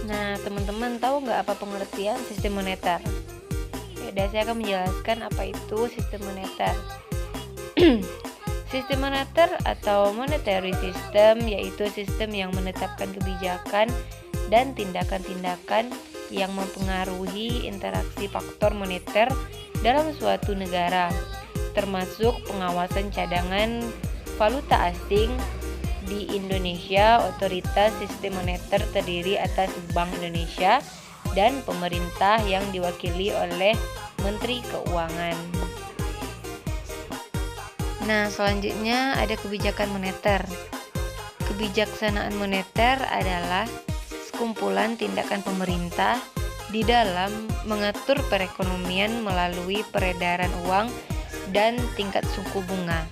Nah, teman-teman tahu nggak apa pengertian sistem moneter? Ya, saya akan menjelaskan apa itu sistem moneter. Sistem moneter atau monetary system yaitu sistem yang menetapkan kebijakan dan tindakan-tindakan yang mempengaruhi interaksi faktor moneter dalam suatu negara, termasuk pengawasan cadangan valuta asing. Di Indonesia, otoritas sistem moneter terdiri atas Bank Indonesia dan pemerintah yang diwakili oleh Menteri Keuangan. Nah, selanjutnya ada kebijakan moneter. Kebijaksanaan moneter adalah sekumpulan tindakan pemerintah di dalam mengatur perekonomian melalui peredaran uang dan tingkat suku bunga.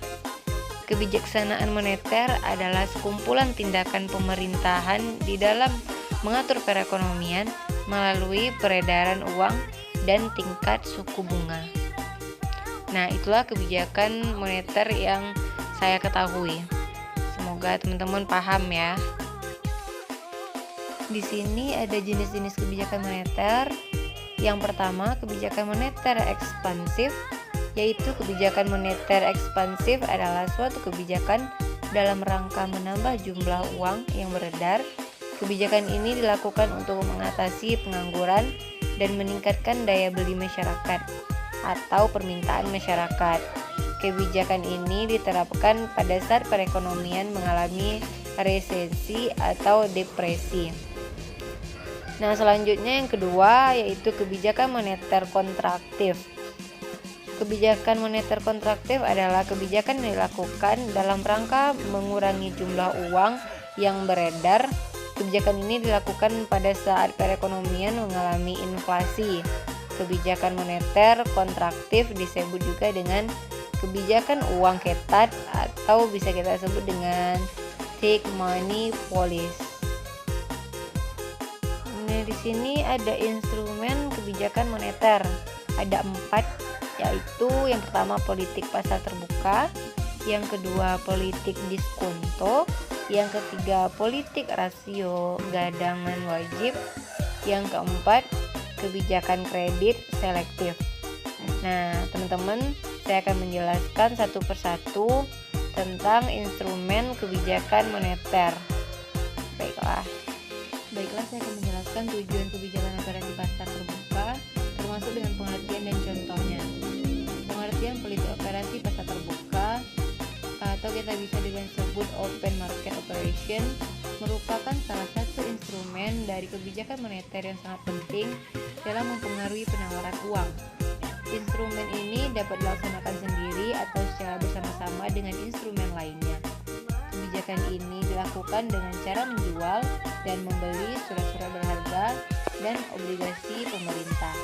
Kebijaksanaan moneter adalah sekumpulan tindakan pemerintahan di dalam mengatur perekonomian melalui peredaran uang dan tingkat suku bunga. Nah, itulah kebijakan moneter yang saya ketahui. Semoga teman-teman paham ya. Di sini ada jenis-jenis kebijakan moneter. Yang pertama, kebijakan moneter ekspansif, yaitu kebijakan moneter ekspansif adalah suatu kebijakan dalam rangka menambah jumlah uang yang beredar. Kebijakan ini dilakukan untuk mengatasi pengangguran dan meningkatkan daya beli masyarakat atau permintaan masyarakat. Kebijakan ini diterapkan pada saat perekonomian mengalami resesi atau depresi. Nah, selanjutnya yang kedua yaitu kebijakan moneter kontraktif. Kebijakan moneter kontraktif adalah kebijakan yang dilakukan dalam rangka mengurangi jumlah uang yang beredar. Kebijakan ini dilakukan pada saat perekonomian mengalami inflasi. Kebijakan moneter kontraktif disebut juga dengan kebijakan uang ketat atau bisa kita sebut dengan take money policy. Nah, di sini ada instrumen kebijakan moneter. Ada 4, yaitu yang pertama politik pasar terbuka, yang kedua politik diskonto, yang ketiga politik rasio cadangan wajib, yang keempat kebijakan kredit selektif. Nah, teman-teman, saya akan menjelaskan satu persatu tentang instrumen kebijakan moneter. Baiklah, saya akan menjelaskan tujuan kebijakan operasi pasar terbuka, termasuk dengan pengertian dan contohnya. Pengertian politik operasi pasar terbuka atau kita bisa dengan sebut open market operation merupakan salah satu instrumen dari kebijakan moneter yang sangat penting dalam mempengaruhi penawaran uang. Instrumen ini dapat dilaksanakan sendiri atau secara bersama-sama dengan instrumen lainnya. Kebijakan ini dilakukan dengan cara menjual dan membeli surat-surat berharga dan obligasi pemerintah.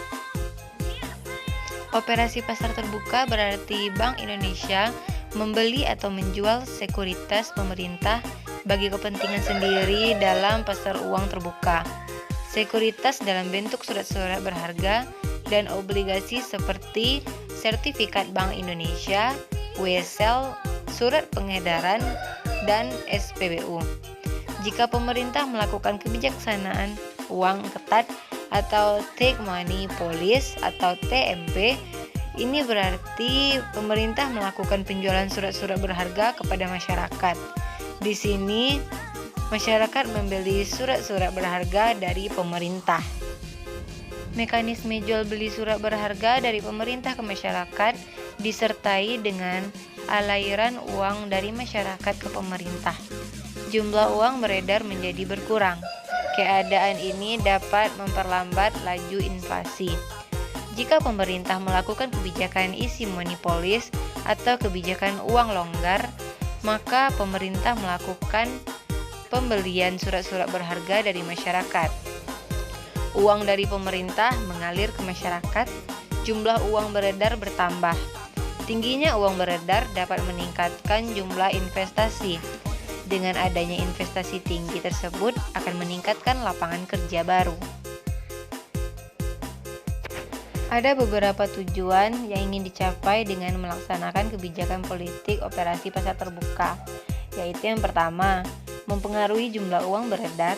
Operasi pasar terbuka berarti Bank Indonesia membeli atau menjual sekuritas pemerintah bagi kepentingan sendiri dalam pasar uang terbuka. Sekuritas dalam bentuk surat-surat berharga dan obligasi seperti sertifikat Bank Indonesia, WSL, surat pengedaran, dan SPBU. Jika pemerintah melakukan kebijaksanaan uang ketat atau take money policy atau TMP, ini berarti pemerintah melakukan penjualan surat-surat berharga kepada masyarakat. Di sini masyarakat membeli surat-surat berharga dari pemerintah. Mekanisme jual beli surat berharga dari pemerintah ke masyarakat disertai dengan alairan uang dari masyarakat ke pemerintah. jumlah uang beredar menjadi berkurang. Keadaan ini dapat memperlambat laju inflasi. Jika pemerintah melakukan kebijakan easy money policy atau kebijakan uang longgar, maka pemerintah melakukan pembelian surat-surat berharga dari masyarakat. Uang dari pemerintah mengalir ke masyarakat, jumlah uang beredar bertambah. Tingginya uang beredar dapat meningkatkan jumlah investasi. Dengan adanya investasi tinggi tersebut akan meningkatkan lapangan kerja baru. Ada beberapa tujuan yang ingin dicapai dengan melaksanakan kebijakan politik operasi pasar terbuka, yaitu yang pertama, mempengaruhi jumlah uang beredar,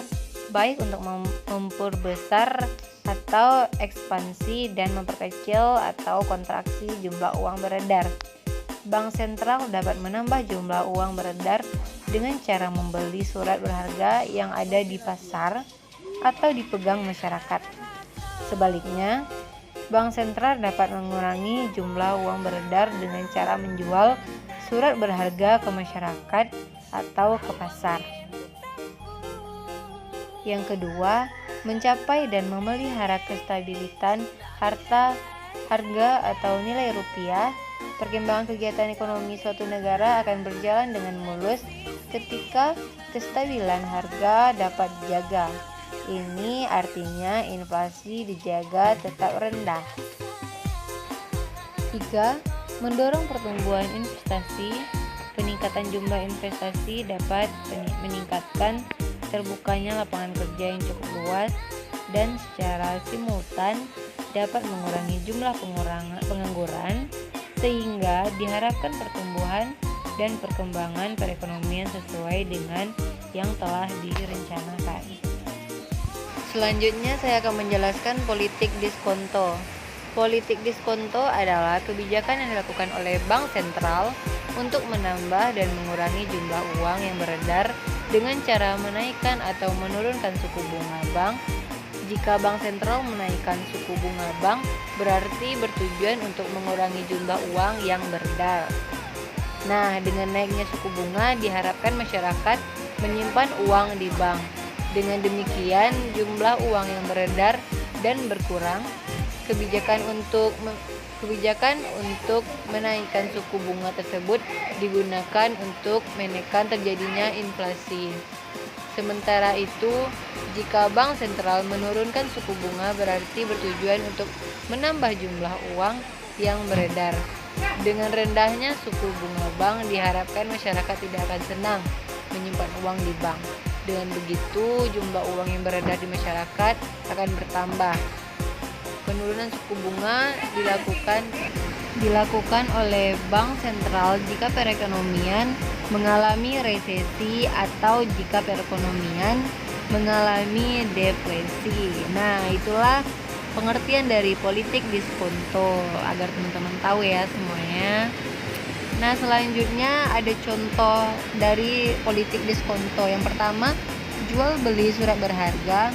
baik untuk memperbesar atau ekspansi dan memperkecil atau kontraksi jumlah uang beredar. Bank sentral dapat menambah jumlah uang beredar dengan cara membeli surat berharga yang ada di pasar atau dipegang masyarakat. Sebaliknya, bank sentral dapat mengurangi jumlah uang beredar dengan cara menjual surat berharga ke masyarakat atau ke pasar. Yang kedua, mencapai dan memelihara kestabilitas harga atau nilai rupiah. Perkembangan kegiatan ekonomi suatu negara akan berjalan dengan mulus ketika kestabilan harga dapat dijaga. Ini artinya inflasi dijaga tetap rendah. 3. Mendorong pertumbuhan investasi. Peningkatan jumlah investasi dapat meningkatkan terbukanya lapangan kerja yang cukup luas dan secara simultan dapat mengurangi jumlah pengangguran, sehingga diharapkan pertumbuhan dan perkembangan perekonomian sesuai dengan yang telah direncanakan. Selanjutnya saya akan menjelaskan politik diskonto. Politik diskonto adalah kebijakan yang dilakukan oleh bank sentral untuk menambah dan mengurangi jumlah uang yang beredar dengan cara menaikkan atau menurunkan suku bunga bank. Jika bank sentral menaikkan suku bunga bank, berarti bertujuan untuk mengurangi jumlah uang yang beredar. Nah, dengan naiknya suku bunga diharapkan masyarakat menyimpan uang di bank. Dengan demikian, jumlah uang yang beredar dan berkurang. Kebijakan untuk menaikkan suku bunga tersebut digunakan untuk menekan terjadinya inflasi. Sementara itu, jika bank sentral menurunkan suku bunga berarti bertujuan untuk menambah jumlah uang yang beredar. Dengan rendahnya suku bunga bank diharapkan masyarakat tidak akan senang menyimpan uang di bank. Dengan begitu, jumlah uang yang beredar di masyarakat akan bertambah. Penurunan suku bunga dilakukan oleh bank sentral jika perekonomian mengalami resesi atau jika perekonomian mengalami depresi. Nah, itulah pengertian dari politik diskonto agar teman-teman tahu ya semuanya. Nah, selanjutnya ada contoh dari politik diskonto. Yang pertama, jual beli surat berharga.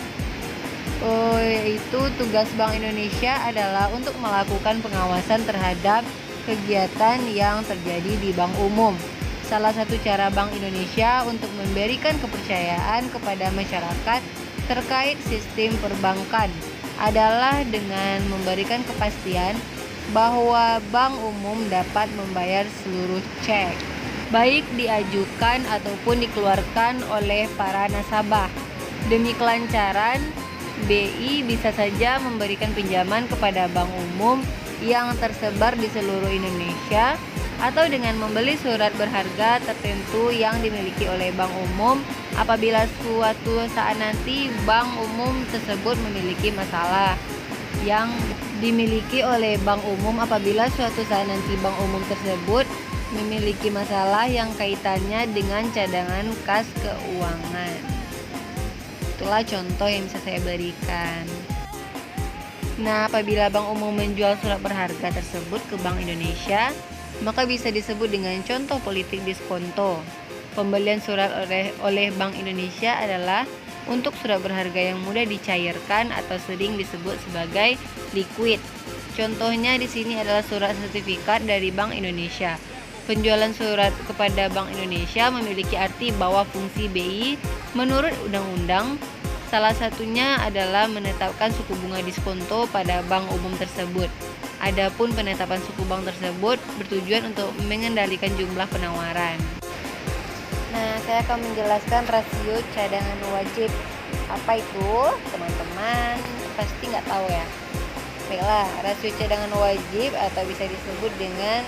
Yaitu tugas Bank Indonesia adalah untuk melakukan pengawasan terhadap kegiatan yang terjadi di bank umum. Salah satu cara Bank Indonesia untuk memberikan kepercayaan kepada masyarakat terkait sistem perbankan adalah dengan memberikan kepastian bahwa bank umum dapat membayar seluruh cek, baik diajukan ataupun dikeluarkan oleh para nasabah. Demi kelancaran, BI bisa saja memberikan pinjaman kepada bank umum yang tersebar di seluruh Indonesia atau dengan membeli surat berharga tertentu yang dimiliki oleh bank umum apabila suatu saat nanti bank umum tersebut memiliki masalah yang dimiliki oleh bank umum apabila suatu saat nanti bank umum tersebut memiliki masalah yang kaitannya dengan cadangan kas keuangan. Itulah contoh yang bisa saya berikan. Nah, apabila bank umum menjual surat berharga tersebut ke Bank Indonesia, maka bisa disebut dengan contoh politik diskonto. Pembelian surat oleh Bank Indonesia adalah untuk surat berharga yang mudah dicairkan atau sering disebut sebagai liquid. Contohnya di sini adalah surat sertifikat dari Bank Indonesia. Penjualan surat kepada Bank Indonesia memiliki arti bahwa fungsi BI menurut undang-undang salah satunya adalah menetapkan suku bunga diskonto pada bank umum tersebut. Adapun penetapan suku bank tersebut bertujuan untuk mengendalikan jumlah penawaran. Nah, saya akan menjelaskan rasio cadangan wajib. Apa itu? Teman-teman pasti nggak tahu ya. Baiklah, rasio cadangan wajib atau bisa disebut dengan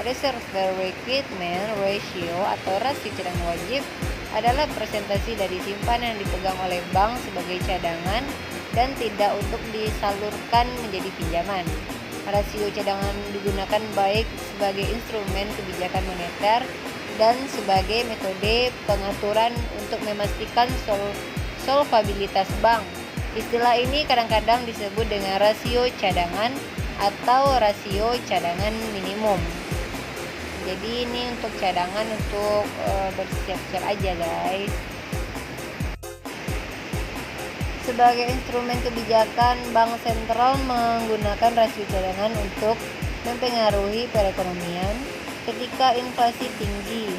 Reserve Requirement Ratio atau rasio cadangan wajib adalah presentasi dari simpanan yang dipegang oleh bank sebagai cadangan dan tidak untuk disalurkan menjadi pinjaman. Rasio cadangan digunakan baik sebagai instrumen kebijakan moneter dan sebagai metode pengaturan untuk memastikan solvabilitas bank. Istilah ini kadang-kadang disebut dengan rasio cadangan atau rasio cadangan minimum. Jadi ini untuk cadangan untuk bersiap-siap aja guys. Sebagai instrumen kebijakan, bank sentral menggunakan rasio cadangan untuk mempengaruhi perekonomian. Ketika inflasi tinggi,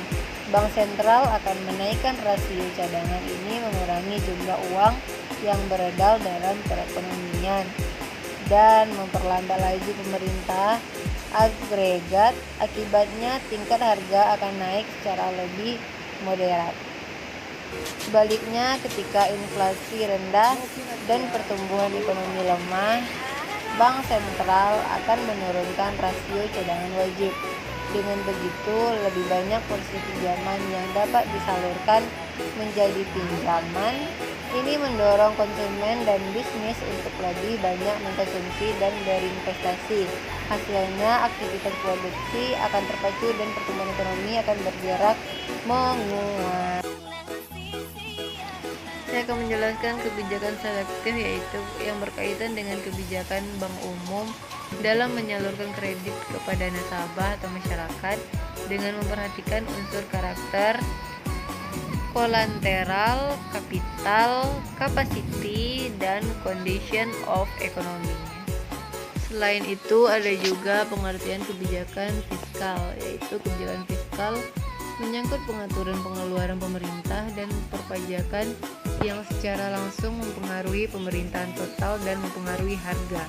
bank sentral akan menaikkan rasio cadangan ini mengurangi jumlah uang yang beredar dalam perekonomian dan memperlambat laju pemerintah agregat. Akibatnya tingkat harga akan naik secara lebih moderat. Sebaliknya, ketika inflasi rendah dan pertumbuhan ekonomi lemah, bank sentral akan menurunkan rasio cadangan wajib. Dengan begitu, lebih banyak porsi pinjaman yang dapat disalurkan menjadi pinjaman. Ini mendorong konsumen dan bisnis untuk lebih banyak mengkonsumsi dan berinvestasi. Hasilnya, aktivitas produksi akan terpacu dan pertumbuhan ekonomi akan bergerak menguat. Saya akan menjelaskan kebijakan selektif, yaitu yang berkaitan dengan kebijakan bank umum dalam menyalurkan kredit kepada nasabah atau masyarakat dengan memperhatikan unsur karakter, kolateral, kapital, capacity, dan condition of economy. Selain itu, ada juga pengertian kebijakan fiskal, yaitu kebijakan fiskal menyangkut pengaturan pengeluaran pemerintah dan perpajakan yang secara langsung mempengaruhi pemerintahan total dan mempengaruhi harga.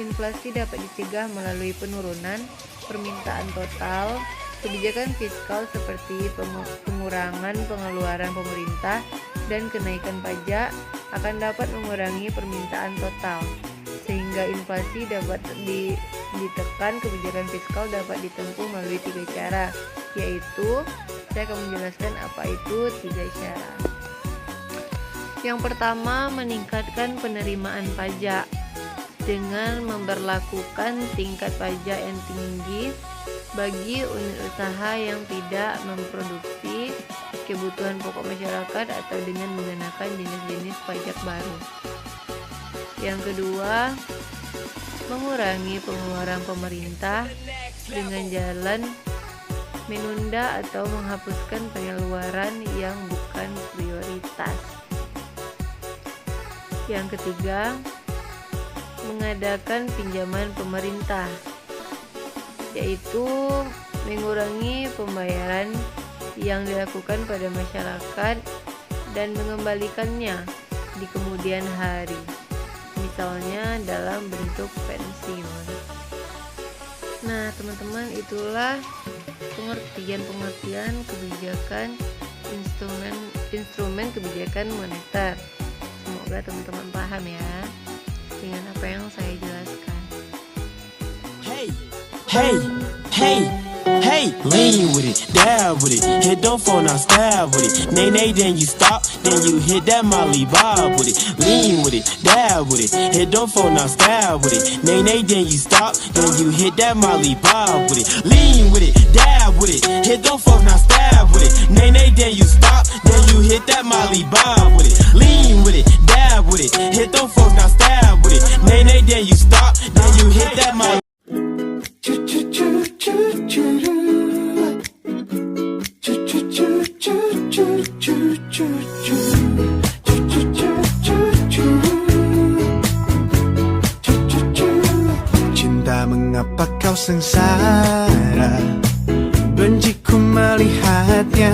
Inflasi dapat dicegah melalui penurunan permintaan total. Kebijakan fiskal seperti pengurangan pengeluaran pemerintah dan kenaikan pajak akan dapat mengurangi permintaan total, sehingga inflasi dapat ditekan. Kebijakan fiskal dapat ditempuh melalui 3 cara, yaitu saya akan menjelaskan apa itu 3 cara. Yang pertama, meningkatkan penerimaan pajak dengan memberlakukan tingkat pajak yang tinggi bagi unit usaha yang tidak memproduksi kebutuhan pokok masyarakat atau dengan mengenakan jenis-jenis pajak baru. Yang kedua, mengurangi pengeluaran pemerintah dengan jalan menunda atau menghapuskan pengeluaran yang bukan prioritas. Yang ketiga, mengadakan pinjaman pemerintah, yaitu mengurangi pembayaran yang dilakukan pada masyarakat dan mengembalikannya di kemudian hari, misalnya dalam bentuk pensiun. Nah, teman-teman, itulah pengertian kebijakan instrumen kebijakan moneter. Semoga teman-teman paham ya dengan apa yang saya jelaskan. Hey, lean with it, dab with it, hit don't fall now, stab with it. Nay, then you stop, then you hit that Molly Bob with it. Lean with it, dab with it, hit don't fall now, stab with it. Nay, then you stop, then you hit that Molly Bob with it. Lean with it, dab with it, hit don't fall now, stab with it. Nay, then you stop, then you hit that Molly Bob with it. Lean with it, dab with it, hit don't fall now, stab with it. Nay, then you stop, then you hit that Molly. Cinta mengapa kau sengsara, melihatnya.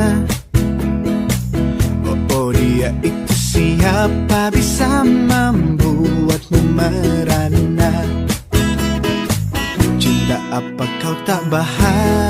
Oh, dia itu siapa, bisa membuatmu merana. Cinta apa kau tak bahagia?